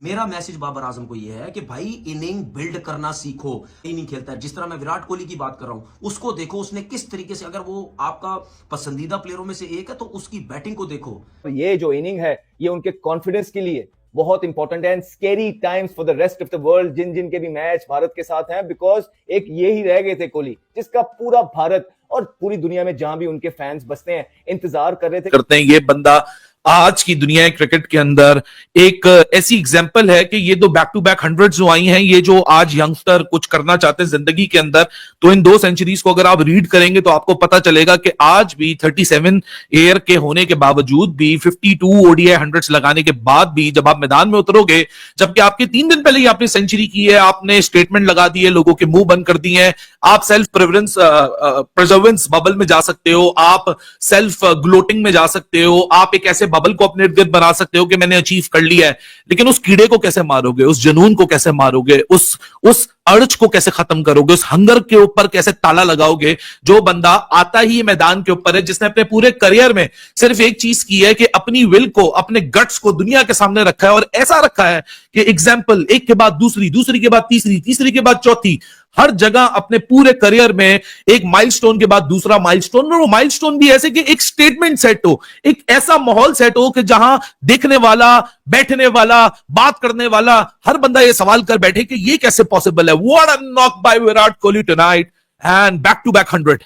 मेरा मैसेज बाबर आजम को यह है कि भाई इनिंग बिल्ड करना सीखो। ही नहीं खेलता है, जिस तरह मैं विराट कोहली की बात कर रहा हूं, उसको देखो उसने किस तरीके से, अगर वो आपका पसंदीदा प्लेयरों में से एक है तो उसकी बैटिंग को देखो। ये जो इनिंग है ये उनके कॉन्फिडेंस के लिए बहुत इंपॉर्टेंट है and scary times for the rest of the world, जिन के भी मैच भारत के साथ हैं, बिकॉज एक ये ही रह गए थे कोहली जिसका पूरा भारत और पूरी दुनिया में जहां भी उनके फैंस बसते हैं इंतजार कर रहे थे। करते हैं ये बंदा आज की दुनिया क्रिकेट के अंदर एक ऐसी एग्जांपल है कि ये दो बैक टू बैक 100 जो आई हैं, ये जो आज यंगस्टर कुछ करना चाहते हैं जिंदगी के अंदर, तो इन 2 सेंचुरीज को अगर आप रीड करेंगे तो आपको पता चलेगा कि आज भी 37 एयर के होने के बावजूद भी 52 ओडीआई 100 लगाने के बाद भी जब आप मैदान में उतरोगे, जबकि आपके 3 दिन पहले ही आपने सेंचुरी की है, आपने स्टेटमेंट लगा दी है, लोगों के मुंह बंद कर दिए हैं, आप सेल्फ प्रिजर्वेंस बबल में जा सकते हो, आप सेल्फ ग्लोटिंग में जा सकते हो, आप एक ऐसे बबल को अपने इर्द गिर्द बना सकते हो कि मैंने अचीव कर लिया है, लेकिन उस कीड़े को कैसे मारोगे, उस जुनून को कैसे मारोगे, उस अर्ज को कैसे खत्म करोगे, उस हंगर के ऊपर कैसे ताला लगाओगे? जो बंदा आता ही मैदान के ऊपर है, जिसने अपने पूरे करियर में सिर्फ एक चीज की है कि अपनी विल को, अपने गट्स को दुनिया के सामने रखा है, और ऐसा रखा है कि एग्जाम्पल एक के बाद दूसरी, दूसरी के बाद तीसरी, तीसरी के बाद चौथी, हर जगह अपने पूरे करियर में एक माइलस्टोन के बाद दूसरा माइलस्टोन, और वो माइलस्टोन भी ऐसे कि एक स्टेटमेंट सेट हो, एक ऐसा माहौल सेट हो कि जहां देखने वाला, बैठने वाला, बात करने वाला हर बंदा ये सवाल कर बैठे कि ये कैसे पॉसिबल है। What a knock by Virat Kohli tonight and back to back 100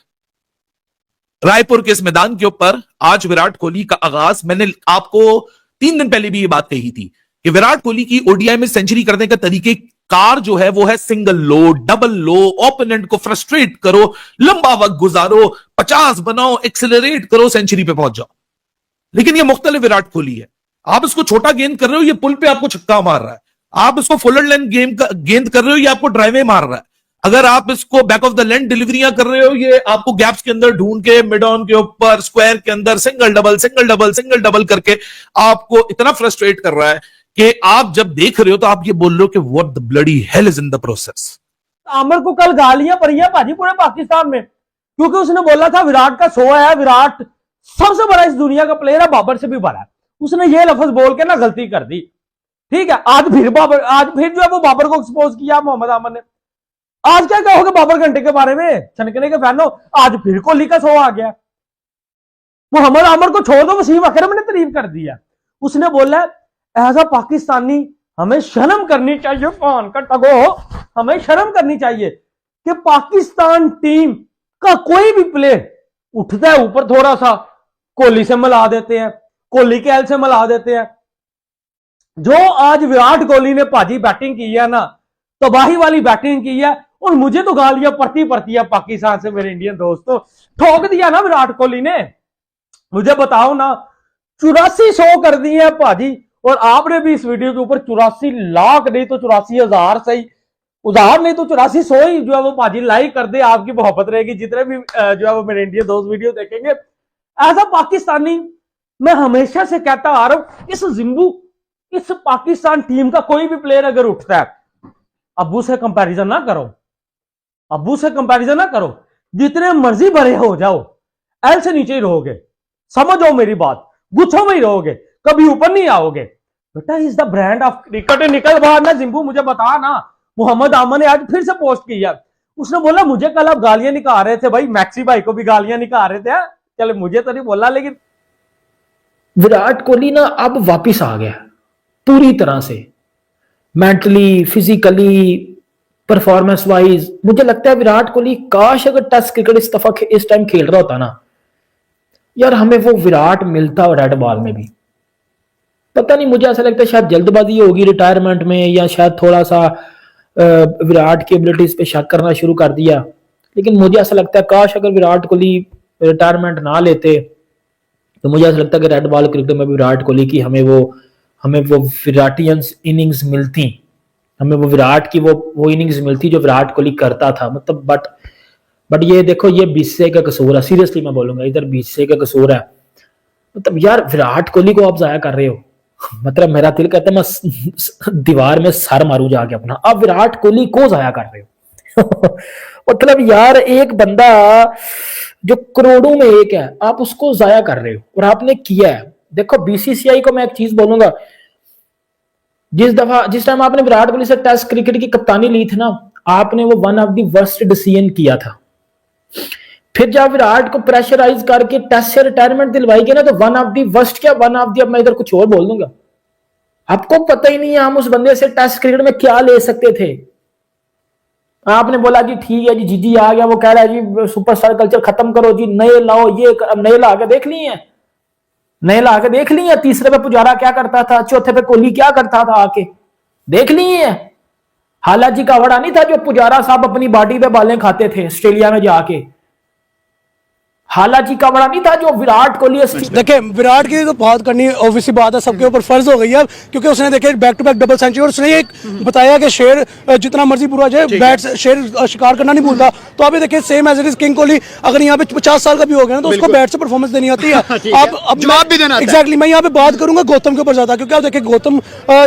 Raipur के इस मैदान के ऊपर। आज विराट कोहली का आगाज, मैंने आपको 3 दिन पहले भी ये बात कही थी कि विराट कोहली की ओडीआई में सेंचुरी करने का तरीके कार जो है वो है सिंगल लो, डबल लो, ओपोनेंट को फ्रस्ट्रेट करो, लंबा वक्त गुजारो, 50 बनाओ, एक्सेलरेट करो, सेंचुरी पे पहुंच जाओ। लेकिन ये मुख्तलिफ विराट कोहली है। आप इसको छोटा गेंद कर रहे हो, ये पुल पे आपको छक्का मार रहा है। आप इसको फुलर लेंथ गेंद कर रहे हो, ये आपको ड्राइवे मार रहा है। अगर आप इसको बैक ऑफ द लेंथ डिलीवरियां कर रहे हो, ये आपको गैप्स के अंदर ढूंढ के, मिड ऑन के ऊपर, स्क्वायर के अंदर single double single double single double करके आपको इतना फ्रस्ट्रेट कर रहा है कि आप जब देख रहे हो तो आप ये बोल रहे हो कि what the bloody hell is in the process. Aamir को कल गालियां पड़ियां भाजी पूरे पाकिस्तान में, क्योंकि उसने बोला था विराट का शो है, विराट सबसे बड़ा इस दुनिया का प्लेयर है, बाबर से भी बड़ा है। उसने ये लफ्ज बोल के ना गलती कर दी। ठीक है, आज फिर जो है वो बाबर को एक्सपोज किया मोहम्मद आमर ने। आज क्या कहोगे बाबर घंटे के बारे में, छनकने के फैनो? आज फिर कोहली का शो आ गया। मोहम्मद आमर को छोड़ दो, वसीम अकरम ने तारीफ कर दिया। उसने बोला एज अ पाकिस्तानी हमें शर्म करनी चाहिए, कौन का टगो, हमें शर्म करनी चाहिए कि पाकिस्तान टीम का कोई भी प्लेयर उठता है ऊपर थोड़ा सा, कोहली से मिला देते हैं, कोहली के एल से मिला देते हैं। जो आज विराट कोहली ने भाजी बैटिंग की है ना, तबाही वाली बैटिंग की है, और मुझे तो गालियां पड़ती पड़ती है पाकिस्तान से। मेरे इंडियन दोस्तों, ठोक दिया ना विराट कोहली ने। मुझे बताओ ना, 8400 कर दिए हैं भाजी, और आपने भी इस वीडियो के ऊपर 84 लाख नहीं तो 84,000 सही, उधार नहीं तो 8400 ही जो है वो भाजी लाइक कर दे, आपकी मोहब्बत रहेगी। जितने भी जो है वो मेरे इंडियन दोस्त वीडियो देखेंगे, एज अ पाकिस्तानी मैं हमेशा से कहता आ रहा हूं, इस पाकिस्तान टीम का कोई भी प्लेयर अगर उठता है, अब्बू से कंपैरिजन ना करो, अब्बू से कंपैरिजन ना करो, जितने मर्जी बड़े हो जाओ, एल से नीचे ही रहोगे। समझो मेरी बात, गुच्छों में ही रहोगे, कभी ऊपर नहीं आओगे। बेटा is the brand of cricket. निकल बाहर ना जिम्बू, मुझे बता ना। मोहम्मद आमर ने आज फिर से पोस्ट किया, उसने बोला मुझे कल आप गालियां निकाल रहे थे भाई, मैक्सी भाई को भी गालियां निकाल रहे थे। चले मुझे तो नहीं बोला, लेकिन विराट कोहली ना अब वापिस आ गया पूरी तरह से, मेंटली, फिजिकली, परफॉर्मेंस वाइज। मुझे लगता है विराट कोहली काश अगर टेस्ट क्रिकेट इस टाइम खेल रहा होता ना यार, हमें वो विराट मिलता रेड बॉल में भी। पता नहीं, मुझे ऐसा लगता है शायद जल्दबाजी होगी रिटायरमेंट में, या शायद थोड़ा सा विराट की एबिलिटीज पे शक करना शुरू कर दिया। लेकिन मुझे ऐसा लगता है काश अगर विराट कोहली रिटायरमेंट ना लेते तो मुझे ऐसा लगता है कि रेड बॉल क्रिकेट में भी विराट कोहली की हमें वो विराटियंस इनिंग्स मिलती, हमें वो विराट की वो इनिंग्स मिलती जो विराट कोहली करता था। मतलब बट ये देखो, ये बीसीसीआई का कसूर है। सीरियसली मैं बोलूंगा, इधर बीसीसीआई का कसूर है। मतलब यार विराट कोहली को आप जाया कर रहे हो, मतलब मेरा दिल कहता है मैं दीवार में सर मारूं जाके अपना। आप विराट कोहली को जाया कर रहे हो मतलब यार एक बंदा जो करोड़ों में एक है, आप उसको जाया कर रहे हो, और आपने किया है। देखो बीसीसीआई को मैं एक चीज बोलूंगा, जिस टाइम आपने विराट कोहली से टेस्ट क्रिकेट की कप्तानी ली थी ना, आपने वो one of the worst decision किया था। फिर जब विराट को प्रेशराइज करके टेस्ट से रिटायरमेंट दिलवाई गई ना, तो वन ऑफ द वर्स्ट क्या, वन ऑफ द, अब मैं इधर कुछ और बोल दूंगा। आपको पता ही नहीं है हम उस बंदे से टेस्ट क्रिकेट में क्या ले सकते थे। आपने बोला कि ठीक है जी, जीजी आ गया, वो कह रहा है जी सुपरस्टार कल्चर खत्म करो जी, नए लाओ, ये अब नए ला के देख लिए हैं, नए ला के देख लिए। तीसरे पे पुजारा क्या करता था, चौथे पे कोहली क्या करता था, आके देख लिए हैं। हालाजी का वड़ा नहीं था जो पुजारा साहब अपनी बॉडी पे बालें खाते थे ऑस्ट्रेलिया में जाके, हालाजी का बड़ा नहीं था जो विराट कोहली। देखिए विराट की तो बात करनी ऑब्वियसली बात है, सबके ऊपर फर्ज हो गई है, क्योंकि उसने देखे back to back double century, और उसने एक बताया कि शेर जितना मर्जी बुरा जाए, बैट शेर शिकार करना नहीं भूलता। तो अभी देखिए same as it is king Kohli अगर यहाँ पे 50 साल का भी हो गया ना, तो उसको बैट से परफॉर्मेंस देनी आती है। अब जवाब भी देना एग्जैक्टली मैं यहाँ पे बात करूंगा गौतम के ऊपर ज्यादा, क्योंकि आप देखिए गौतम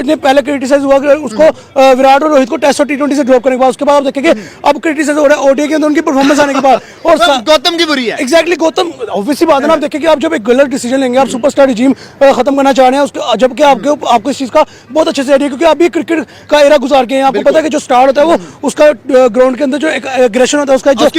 ने पहले क्रिटिसाइज हुआ उसको विराट और रोहित को टेस्ट और टी20 से ड्रॉप करने के बाद, उसके बाद आप देखेंगे अब क्रिटिसाइज हो रहा है ओडीआई के अंदर उनकी परफॉर्मेंस आने के बाद, और गौतम की बुरी है। एग्जैक्टली गौतम ऑब्वियसली बात है ना, आप देखिए कि आप जब एक गलत डिसीजन लेंगे, आप सुपरस्टार रिजीम खत्म करना चाह रहे हैं उसके, जबकि आपको इस चीज का बहुत अच्छे से आइडिया, क्योंकि आप भी क्रिकेट का एरा गुजार के हैं, आपको पता है कि जो स्टार होता है वो उसका ग्राउंड के अंदर जो एक एग्रेशन होता है, उसका जो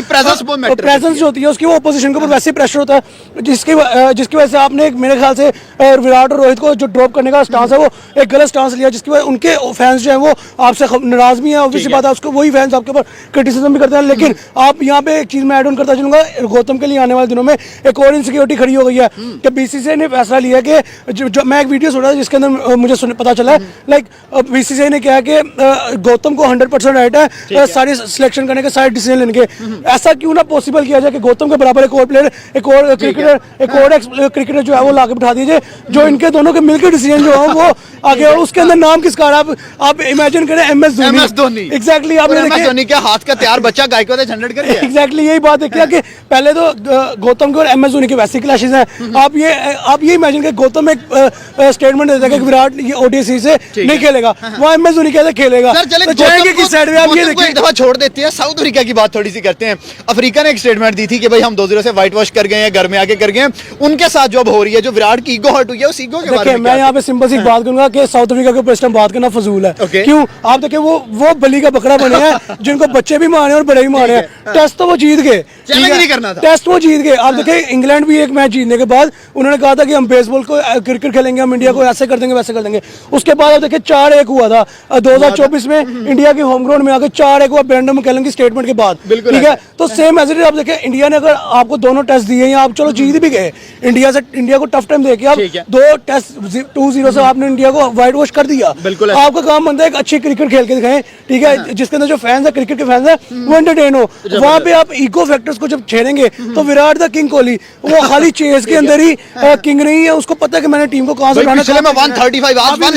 प्रेजेंस जो होती है उसकी, वो अपोजिशन के ऊपर वैसे ही प्रेशर होता है, जिसकी वजह से आपने मेरे ख्याल से विराट और रोहित को जो ड्रॉप करने का स्टांस है वो एक गलत स्टांस लिया, जिसकी वजह उनके फैंस जो है वो आपसे नाराज भी हैं, ऑब्वियसली बात है, उसको वही फैंस आपके ऊपर क्रिटिसिज्म भी करते हैं। लेकिन आप यहाँ पे एक चीज मैं ऐड ऑन करता चलूंगा, गौतम के लिए आने वाले दिनों में एक और इनसिक्योरिटी खड़ी हो गई है कि बीसीसीआई ने फैसला लिया कि जो मैं एक वीडियो सुन रहा था जिसके अंदर मुझे पता चला है, लाइक बीसीसीआई ने कहा कि गौतम को 100% राइट है सारी सिलेक्शन करने के, सारे डिसीजन लेने के। ऐसा क्यों ना पॉसिबल किया जाए कि गौतम के बराबर एक और प्लेयर, एक और क्रिकेटर जो है वो लाके बिठा दीजिए, जो इनके दोनों के मिलकर डिसीजन जो है वो आगे, और उसके अंदर नाम किसका, आप इमेजिन करें एमएस धोनी। एग्जैक्टली आप धोनी का हाथ का तैयार बच्चा गायकवाड 100 कर दिया। एग्जैक्टली यही बात है कि पहले तो गौतम के और एमएस धोनी के वैसे क्लैशेस हैं। आप ये इमेजिन करें गौतम एक स्टेटमेंट देता है कि विराट ये ओडीआई से नहीं खेलेगा, वहां एमएस धोनी कैसे खेलेगा, तो जाएंगे किस साइड में, आप ये देखिए। एक दफा छोड़ देते हैं, साउथ अफ्रीका की बात थोड़ी सी करते हैं। अफ्रीका ने एक स्टेटमेंट दी थी कि भाई हम 2-0 से व्हाइट वॉश कर गए हैं, घर में आके कर गए हैं, उनके साथ जो अब हो रही है, जो विराट की ईगो हर्ट हुई है, उस ईगो के बारे में मैं यहाँ पे सिंपल सी बात करूंगा कि साउथ अफ्रीका के ऊपर बात करना फजूल है। क्यों? आप देखिए वो बली का बकरा बने हैं जिनको बच्चे भी मारे और बड़े भी मारे हैं। टेस्ट तो वो जीत गए, टेस्ट वो जीत गए। आप देखिए इंग्लैंड भी एक मैच जीतने के बाद उन्होंने कहा था कि हम बेसबॉल को क्रिकेट खेलेंगे, हम इंडिया को ऐसे कर देंगे वैसे कर देंगे। उसके बाद आप देखिए 4-1 हुआ था 2024 में इंडिया के होम ग्राउंड में आकर 4-1 हुआ ब्रेंडन मैकलम की स्टेटमेंट के बाद, ठीक है। तो सेम एज इट इज आप देखिए इंडिया ने अगर आपको दोनों टेस्ट दिए या आप चलो जीत भी गए, इंडिया को टफ टाइम देके आप 2 टेस्ट 2-0 से आपने इंडिया को व्हाइट वॉश कर दिया। आपका काम बनता है एक अच्छी क्रिकेट खेल के दिखाएं, ठीक है, जिसके अंदर जो फैंस है क्रिकेट के फैंस है वो एंटरटेन हो। वहां पे आप इको फैक्टर्स को जब छेड़ेंगे तो विराट द किंग कोहली वो खाली चेस के अंदर ही किंग नहीं है, उसको पता है कि मैंने टीम को कहां से उठाना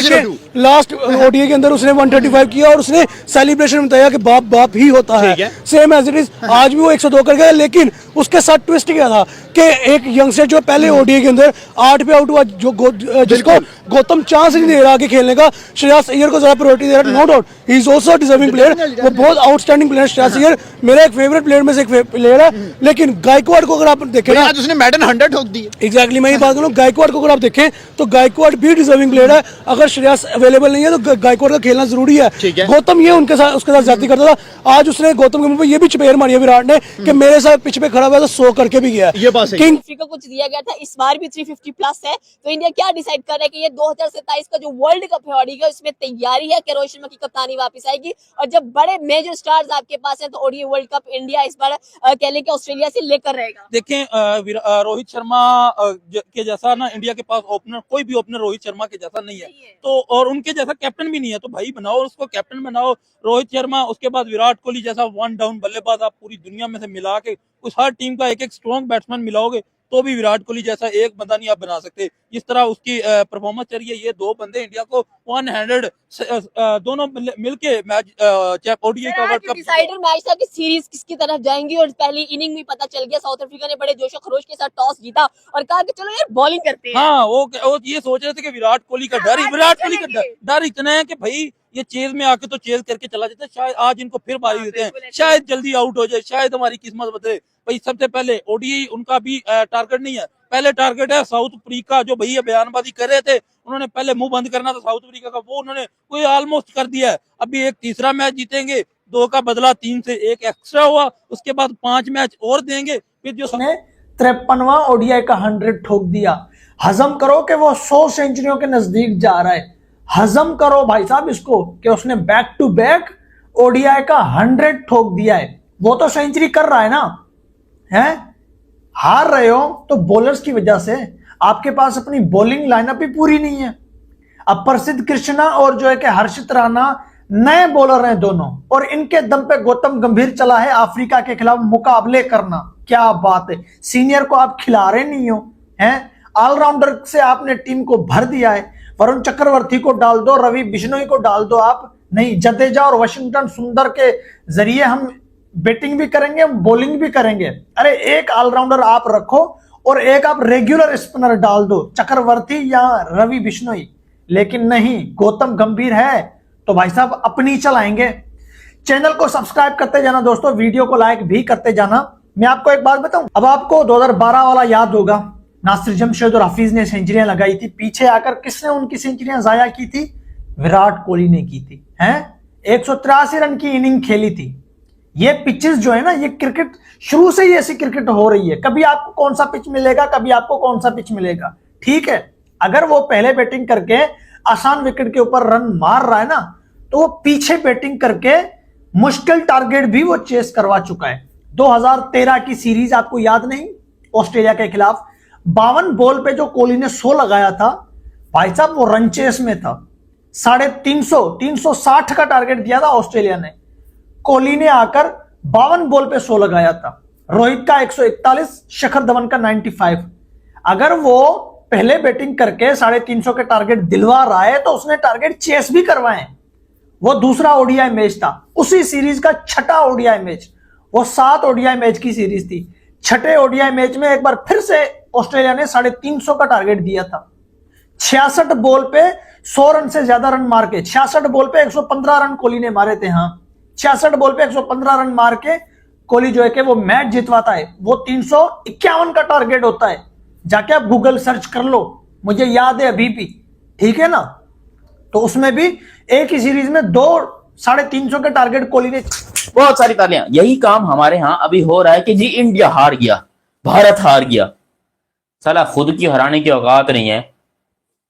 है। लास्ट ओडीआई के अंदर उसने 135 किया और उसने सेलिब्रेशन बताया कि बाप ही होता है, सेम एज इट इज। आज भी वो 102 कर गया, लेकिन उसके साथ ट्विस्ट क्या था कि एक यंगस्टर जो पहले ओडीआई के अंदर 8 पे आउट हुआ, जिसको गौतम चांस नहीं दे रहा आगे खेलने का, श्रेयस अय्यर को ज्यादा प्रायोरिटी दे रहा है। No doubt he is also deserving player, वो बहुत आउटस्टैंडिंग प्लेयर। श्रेयस अय्यर मेरा एक फेवरेट प्लेयर में से एक प्लेयर है, लेकिन गायकवाड को अगर आप देखें ना, उसने मैडन 100 ठोक दी। एग्जैक्टली मैं ये बात करूं, गायकवाड को अगर आप देखें तो गायकवाड भी डिजर्विंग प्लेयर है। अगर श्रेयस अवेलेबल नहीं है तो गायकवाड का खेलना जरूरी है। गौतम ये उसके साथ ज्यादती करता था। आज उसने गौतम के मुंह पे ये भी चपेट मारी है विराट ने कि मेरे साथ पिच पे खड़ा हुआ तो 100 करके भी गया। ये बात सही किंग को कुछ दिया गया था, इस बार भी 350 प्लस है, तो इंडिया क्या डिसाइड कर रहा है कि ये 2027 का जो वर्ल्ड कप है ओडीआई उसमें तैयारी है कि रोहित शर्मा की कप्तानी वापस आएगी, और जब बड़े मेजर स्टार्स आपके पास हैं तो ओडीआई वर्ल्ड कप इंडिया इस बार कह लें कि ऑस्ट्रेलिया से लेकर रहेगा। देखें रोहित शर्मा के जैसा ना इंडिया के पास ओपनर, कोई भी ओपनर रोहित शर्मा के जैसा नहीं है, तो और उनके जैसा कैप्टन भी नहीं है, तो भाई बनाओ उसको कैप्टन बनाओ रोहित शर्मा। उसके बाद विराट कोहली जैसा 1 डाउन बल्लेबाज आप पूरी दुनिया में से मिला के उस हर टीम का एक स्ट्रॉन्ग बैट्समैन मिलाओगे तो भी विराट कोहली जैसा एक बंदा नहीं आप बना सकते। जिस तरह उसकी परफॉर्मेंस चल रही है, ये 2 बंदे इंडिया को 100 दोनों मिलके मैच ओडीआई का वर्ल्ड कप डिसाइडर मैच था कि सीरीज किसकी तरफ जाएंगी, और पहली इनिंग में पता चल गया। साउथ अफ्रीका ने बड़े जोश और खरोश के साथ टॉस जीता और कहा कि चलो यार बॉलिंग करते हैं। हाँ, वो ये सोच रहे थे कि विराट कोहली का डर इतना है कि भाई ये चेज में आके तो चेज करके चला जाता है, शायद आज इनको फिर बारी देते हैं, शायद जल्दी आउट हो जाए, शायद हमारी किस्मत बदले। भाई सबसे पहले ओडीआई उनका भी टारगेट नहीं है, पहले टारगेट है साउथ अफ्रीका, जो भैया बयानबाजी कर रहे थे, उन्होंने पहले मुंह बंद करना था साउथ अफ्रीका का, वो उन्होंने कोई ऑलमोस्ट कर दिया है। अभी एक तीसरा मैच जीतेंगे, 2 का बदला 3 से 1 एक्स्ट्रा हुआ, उसके बाद 5 मैच और देंगे, फिर जो 53वां ओडीआई का 100 ठोक दिया। हजम करो कि वो 100 सेंचुरियों के नजदीक जा रहा है, हजम करो भाई साहब इसको कि उसने बैक टू बैक ओडीआई का 100 ठोक दिया है। वो तो सेंचुरी कर रहा है ना, है हार रहे हो तो बॉलर्स की वजह से, आपके पास अपनी बॉलिंग लाइनअप भी पूरी नहीं है। अब प्रसिद्ध कृष्णा और जो है कि हर्षित राणा नए बॉलर हैं दोनों, और इनके दम पे गौतम गंभीर चला है अफ्रीका के खिलाफ मुकाबले करना। क्या बात है, सीनियर को आप खिला रहे नहीं हो, हैं ऑलराउंडर से आपने टीम को भर दिया है। वरुण चक्रवर्ती को डाल दो, रवि बिश्नोई को डाल दो, आप नहीं, जडेजा और वाशिंगटन सुंदर के जरिए हम बैटिंग भी करेंगे, बॉलिंग भी करेंगे। अरे एक ऑलराउंडर आप रखो और एक आप रेगुलर स्पिनर डाल दो, चक्रवर्ती या रवि बिश्नोई। लेकिन नहीं, गौतम गंभीर है तो भाई साहब अपनी चलाएंगे। चैनल को सब्सक्राइब करते जाना दोस्तों, वीडियो को लाइक भी करते जाना। मैं आपको एक बात बताऊं, अब आपको 2012 वाला याद होगा, नासिर जमशेद और हफीज ने सेंचुरियां लगाई थी, पीछे आकर किसने उनकी सेंचुरियां जाया की थी? विराट कोहली ने की थी, हैं 183 रन की इनिंग खेली थी। ये पिचेस जो है ना, ये क्रिकेट शुरू से ही ऐसी क्रिकेट हो रही है, कभी आपको कौन सा पिच मिलेगा, कभी आपको कौन सा पिच मिलेगा। ठीक है, अगर वो पहले बैटिंग करके आसान विकेट के ऊपर रन मार रहा है ना, तो वो पीछे बैटिंग करके मुश्किल टारगेट भी वो चेस करवा चुका है। 2013 की सीरीज आपको याद नहीं, ऑस्ट्रेलिया के खिलाफ 52 बॉल पे जो कोहली ने 100 लगाया था, भाई साहब वो रन चेस में था। 360 का टारगेट दिया था ऑस्ट्रेलिया ने, कोहली ने आकर 52 बॉल पे 100 लगाया था। रोहित का 141, शिखर धवन का 95। अगर वो पहले बैटिंग करके 350 के टारगेट दिलवा रहा है तो उसने टारगेट चेस भी करवाए। वो दूसरा ओडीआई मैच था, उसी सीरीज का छठा ओडीआई मैच, वो 7 ओडीआई मैच की सीरीज थी। छठे ओडीआई मैच में एक बार फिर से ऑस्ट्रेलिया ने 350 का टारगेट दिया था। 66 बॉल पे 100 रन से ज्यादा रन मार के, 66 बॉल पे 115 रन कोहली ने मारे थे। हाँ, 66 बॉल पे 115 रन मार के कोहली जो है कि वो मैच जितवाता है। वो 351 का टारगेट होता है, जाके आप गूगल सर्च कर लो, मुझे याद है अभी भी, ठीक है ना। तो उसमें भी एक ही सीरीज में 350 के टारगेट कोहली ने। बहुत सारी तालियां। यही काम हमारे यहाँ अभी हो रहा है कि जी इंडिया हार गया, भारत हार गया। साला खुद की हराने की औकात नहीं है,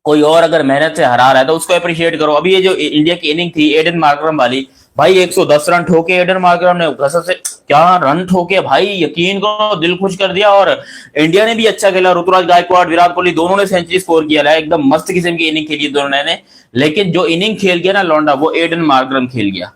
कोई और अगर मेहनत से हरा रहा है तो उसको अप्रिशिएट करो। अभी ये जो इंडिया की इनिंग थी एडन मार्करम वाली, भाई 110 रन ठोके एडन मार्करम ने, कसम से क्या रन ठोके भाई, यकीन को दिल खुश कर दिया। और इंडिया ने भी अच्छा खेला, ऋतुराज गायकवाड़, विराट कोहली दोनों ने सेंचुरी स्कोर किया, एकदम मस्त किस्म की इनिंग खेली दोनों ने। लेकिन जो इनिंग खेल गया ना लौंडा, वो एडन मार्करम खेल गया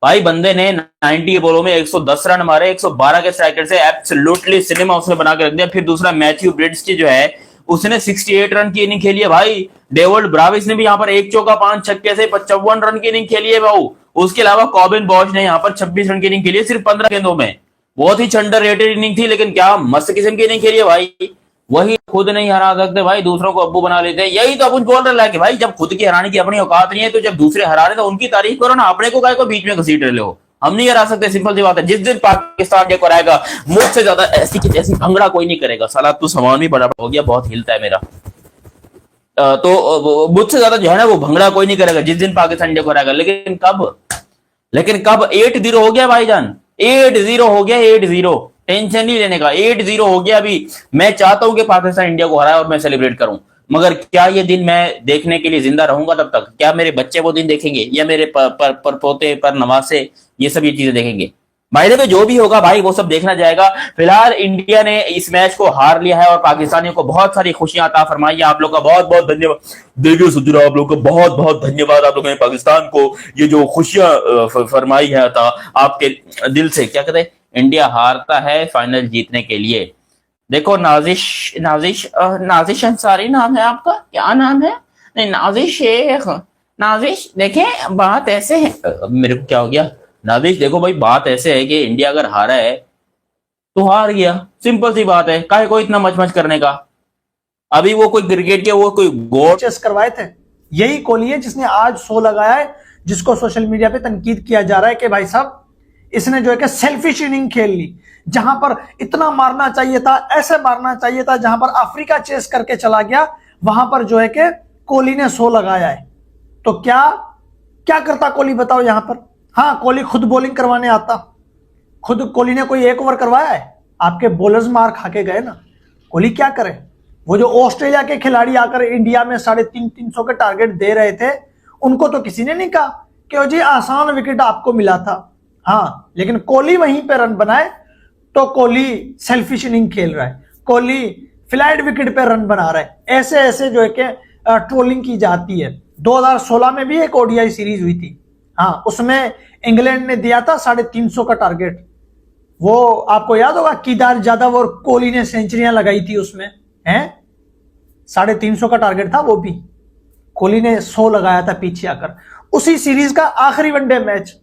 भाई। बंदे ने 90 बॉलों में 110 रन मारे, 112 के स्ट्राइक से एब्सोल्युटली सिनेमा उसने बना के रख दिया। फिर दूसरा मैथ्यू ब्रिड्स जो है उसने 68 रन की इनिंग खेली है भाई। डेविड ब्राविस ने भी यहाँ पर 1 चौका 5 छक्के से 55 रन की इनिंग खेली है भाऊ। उसके अलावा कॉबिन बॉश ने यहाँ पर 26 रन की इनिंग खेली है सिर्फ 15 गेंदों में। बहुत ही अंडर रेटेड इनिंग थी, लेकिन क्या मस्त किस्म की इनिंग खेली है भाई। वही खुद नहीं हरा सकते भाई, दूसरों को अब्बू बना लेते हैं। यही तो अपन बोल रहे हैं कि भाई जब खुद की हराने की अपनी औकात नहीं है, तो जब दूसरे हरा रहे तो उनकी तारीफ करो ना, अपने को काय को बीच में घसीट रहे हो। हम नहीं हरा सकते, सिंपल सी बात है। जिस दिन पाकिस्तान को हराएगा, मुझसे ज्यादा ऐसी भंगड़ा कोई नहीं करेगा। साला तू सामान भी बड़ा हो गया, बहुत हिलता है मेरा। तो मुझसे ज्यादा जो है ना वो भंगड़ा कोई नहीं करेगा जिस दिन पाकिस्तान इंडिया को हराएगा। लेकिन कब 8-0 हो गया भाईजान, 8-0 हो गया, 8-0। टेंशन नहीं लेने का, 8-0 हो गया। अभी मैं चाहता हूं कि पाकिस्तान इंडिया को हराए और मैं सेलिब्रेट करूं, मगर क्या ये दिन मैं देखने के लिए जिंदा रहूंगा तब तक? क्या मेरे बच्चे वो दिन देखेंगे, या मेरे पर पोते पर नवासे ये सब ये चीजें देखेंगे? भाई पे जो भी होगा भाई वो सब देखना जाएगा। फिलहाल इंडिया ने इस मैच को हार लिया है और पाकिस्तानियों को बहुत सारी खुशियां अता फरमाई है। आप लोग का बहुत बहुत धन्यवाद। देखिए सुधीर, आप लोग का बहुत बहुत धन्यवाद। आप लोगों ने पाकिस्तान को ये जो खुशियां फरमाई है अता आपके दिल से। क्या कहते हैं, इंडिया हारता है फाइनल जीतने के लिए। देखो नाजिश अंसारी नाम है आपका, क्या नाम है? नहीं, नाजिश शेख। नाजिश देखें बात ऐसे है, मेरे को क्या हो गया नाजिश? देखो भाई बात ऐसे है कि इंडिया अगर हारा है तो हार गया, सिंपल सी बात है। काहे को इतना मच करने का? अभी वो कोई क्रिकेट के वो कोई गोल चेस करवाए थे, यही कोहली है जिसने आज 100 लगाया है, जिसको सोशल मीडिया पे तनकीद किया जा रहा है कि भाई साहब इसने जो है कि सेल्फिश इनिंग खेल ली, जहां पर इतना मारना चाहिए था, ऐसे मारना चाहिए था, जहां पर अफ्रीका चेस करके चला गया वहां पर जो है कि कोहली ने 100 लगाया है। तो क्या क्या करता कोहली बताओ यहां पर? हाँ, कोहली खुद बॉलिंग करवाने आता, खुद कोहली ने कोई 1 ओवर करवाया है? आपके बॉलर्स मार खा के गए ना। कोहली क्या करे? वो जो ऑस्ट्रेलिया के खिलाड़ी आकर इंडिया में 350 के टारगेट दे रहे थे, उनको तो किसी ने नहीं कहा कि जी आसान विकेट आपको मिला था। हाँ, लेकिन कोहली वहीं पे रन बनाए तो कोहली सेल्फिश इनिंग खेल रहा है, कोहली फ्लाइट विकेट पे रन बना रहा है। ऐसे ऐसे जो है कि ट्रोलिंग की जाती है। 2016 में भी एक ओडीआई सीरीज हुई थी, हाँ, उसमें इंग्लैंड ने दिया था 350 का टारगेट। वो आपको याद होगा, केदार यादव और कोहली ने सेंचुरियां लगाई थी उसमें, हैं? 350 का टारगेट था, वो भी कोहली ने 100 लगाया था पीछे आकर। उसी सीरीज का आखिरी वनडे मैच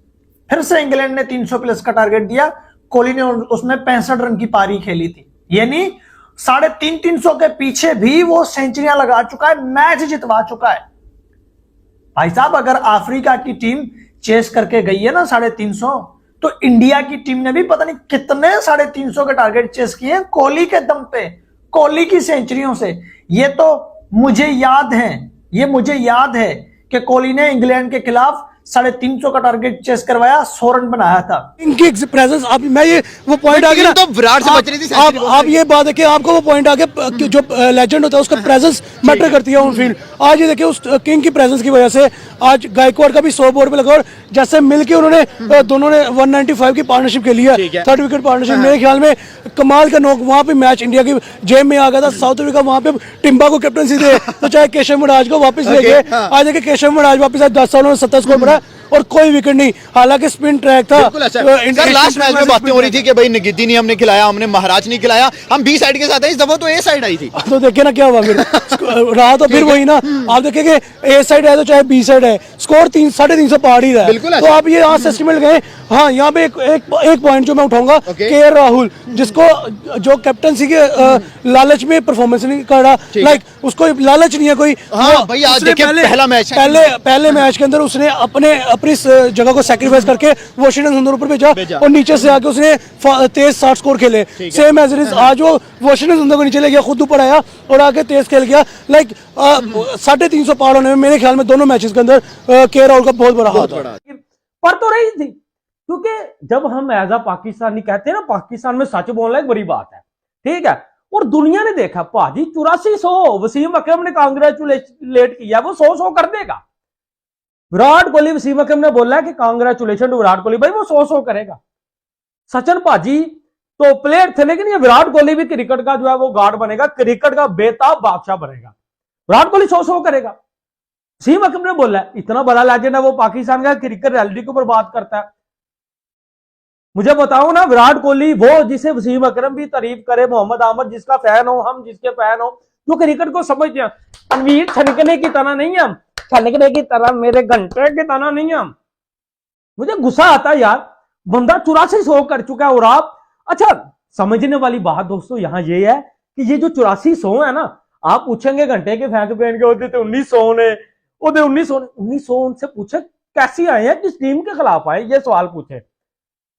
फिर से इंग्लैंड ने 300 प्लस का टारगेट दिया, कोहली ने उसमें 65 रन की पारी खेली थी। यानी 350 के पीछे भी वो सेंचुरियां लगा चुका है, मैच जितवा चुका है। भाई साहब, अगर अफ्रीका की टीम चेस करके गई है ना 350, तो इंडिया की टीम ने भी पता नहीं कितने 350 के टारगेट चेस किए हैं कोहली के दम पे, कोहली की सेंचुरियों से। ये तो मुझे याद है कि कोहली ने इंग्लैंड के खिलाफ 350 का टारगेट चेस करवाया, 100 रन बनाया था। इनकी प्रेजेंस, आप मैं ये वो पॉइंट आ गया तो विराट से बच रही थी। आप ये बात है कि आपको वो पॉइंट आ गया, जो लेजेंड होता है उसका प्रेजेंस मैटर करती है ऑन फील्ड। आज ये देखिए उस किंग की प्रेजेंस की वजह से आज गायकवाड़ का भी 100 बोर्ड पे लगा, और जैसे मिलके उन्होंने दोनों ने 195 की पार्टनरशिप खेली है, 3rd विकेट पार्टनरशिप। मेरे ख्याल में कमाल का नॉक वहां पे मैच इंडिया की जेब में आ गया था। साउथ अफ्रीका वहां पे टिम्बा को कैप्टनसी दे तो चाहे केशव मराज को वापस ले गए। आज देखिए केशव मराज वापस आए, 10 सालों में 70 स्कोर बना और कोई विकेट नहीं, हालांकि स्पिन ट्रैक था। सर, लास्ट मैच में बातें हो रही थी कि भाई निगिती नहीं हमने खिलाया, हमने महाराज नहीं खिलाया, हम बी साइड के साथ हैं, इस दफा तो ए साइड आई थी। तो देखिए ना क्या हुआ फिर रहा तो फिर वही ना। आप देखेंगे ए साइड है तो चाहे बी साइड है, स्कोर 350 पार ही रहा है। तो आप ये आज एस्टिमेट गए। हाँ, यहाँ पे एक पॉइंट जो मैं उठाऊंगा, के राहुल, जिसको जो कैप्टनसी के लालच में परफॉर्मेंस नहीं कर रहा, लाइक उसको लालच नहीं है कोई। हाँ भाई, आज देखिए पहला मैच, पहले मैच के अंदर उसने अपनी इस जगह को सैक्रिफाइस करके वॉशिंगटन सुंदर ऊपर भेजा और नीचे से आके उसने तेज 60 स्कोर खेले, सेम एज इट इज। आज वो वॉशिंगटन सुंदर को नीचे ले गया, खुद ऊपर आया और आके तेज खेल गया। लाइक 350 पार होने में मेरे ख्याल में दोनों मैचेस के अंदर के राहुल का बहुत बड़ा हाथ है। पर तो रही थी, क्योंकि जब हम एज अ पाकिस्तानी कहते हैं ना, पाकिस्तान में सच बोलना एक बड़ी बात है, ठीक है। और दुनिया ने देखा भाजी 8400 वसीम अकरम ने कांग्रेचुलेट किया, वो 100 कर देगा। विराट कोहली, वसीम अकरम ने बोला कि कांग्रेचुलेशन टू विराट कोहली, भाई वो 100 करेगा। सचिन भाजी तो प्लेयर थे, लेकिन ये विराट कोहली भी क्रिकेट का जो है वो गार्ड बनेगा, क्रिकेट का बेताब बादशाह बनेगा। विराट कोहली 100 करेगा। वसीम अकरम ने बोला इतना बड़ा लेजेंड है, वो पाकिस्तान का क्रिकेट रियलिटी को बर्बाद करता है। मुझे बताओ ना, विराट कोहली वो जिसे वसीम अकरम भी तारीफ करे, मोहम्मद आमद जिसका फैन हो, हम जिसके फैन हो, जो क्रिकेट को समझते हैं, तनवीर छनकने की तरह नहीं है हम, छनकने की तरह, मेरे घंटे की तरह नहीं हम। मुझे गुस्सा आता है यार, बंदा 8400 कर चुका है। और आप अच्छा समझने वाली बात दोस्तों यहाँ ये है कि ये जो 8400 है ना, आप पूछेंगे घंटे के फैन के होते थे 1900 ने, 1900 उनसे पूछे कैसे आए हैं, किस टीम के खिलाफ आए, ये सवाल पूछे,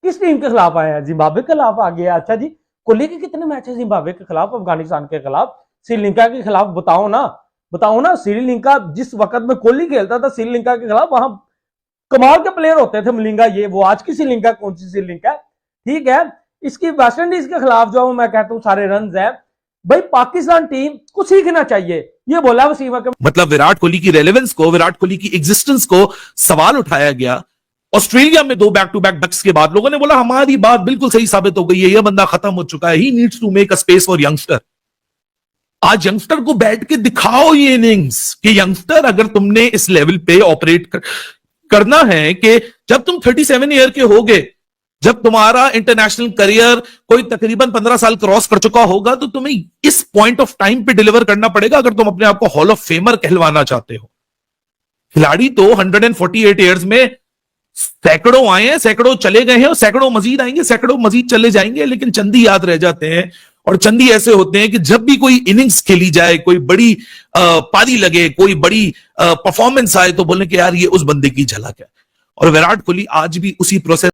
किस टीम के खिलाफ आए हैं? जिम्बाब्वे के खिलाफ आ गया। अच्छा जी, कोहली के कितने मैच है जिम्बाब्वे के खिलाफ, अफगानिस्तान के खिलाफ, श्रीलंका के खिलाफ? बताओ ना। श्रीलंका जिस वक्त में कोहली खेलता था श्रीलंका के खिलाफ, वहां कमाल के प्लेयर होते थे, मलिंगा ये वो। आज की श्रीलंका कौन सी श्रीलंका है, ठीक है। इसकी वेस्ट इंडीज के खिलाफ जो मैं कहता हूँ सारे रन है। भाई पाकिस्तान टीम को सीखना चाहिए, ये बोला वसीम अकरम। मतलब विराट कोहली की रेलेवेंस को, विराट कोहली की एग्जिस्टेंस को सवाल उठाया गया। ऑस्ट्रेलिया में 2 बैक टू बैक डक्स के बाद लोगों ने बोला हमारी बात बिल्कुल सही साबित हो गई है, यह बंदा खत्म हो चुका है, he needs to make a space for youngster. आज यंगस्टर को बैठ के दिखाओ ये इनिंग्स कि यंगस्टर, अगर तुमने इस लेवल पे ऑपरेट करना है कि जब तुम 37 ईयर के होगे, जब तुम्हारा इंटरनेशनल करियर कोई तकरीबन 15 साल क्रॉस कर चुका होगा, तो तुम्हें इस पॉइंट ऑफ टाइम पे डिलीवर करना पड़ेगा अगर तुम अपने आप को हॉल ऑफ फेमर कहलवाना चाहते हो। खिलाड़ी तो 148 ईयर्स में सैकड़ों आए हैं, सैकड़ों चले गए हैं और सैकड़ों मजीद आएंगे, सैकड़ों मजीद चले जाएंगे, लेकिन चंद ही याद रह जाते हैं। और चंदी ऐसे होते हैं कि जब भी कोई इनिंग्स खेली जाए, कोई बड़ी पारी लगे, कोई बड़ी परफॉर्मेंस आए, तो बोलने कि यार ये उस बंदे की झलक है। और विराट कोहली आज भी उसी प्रोसेस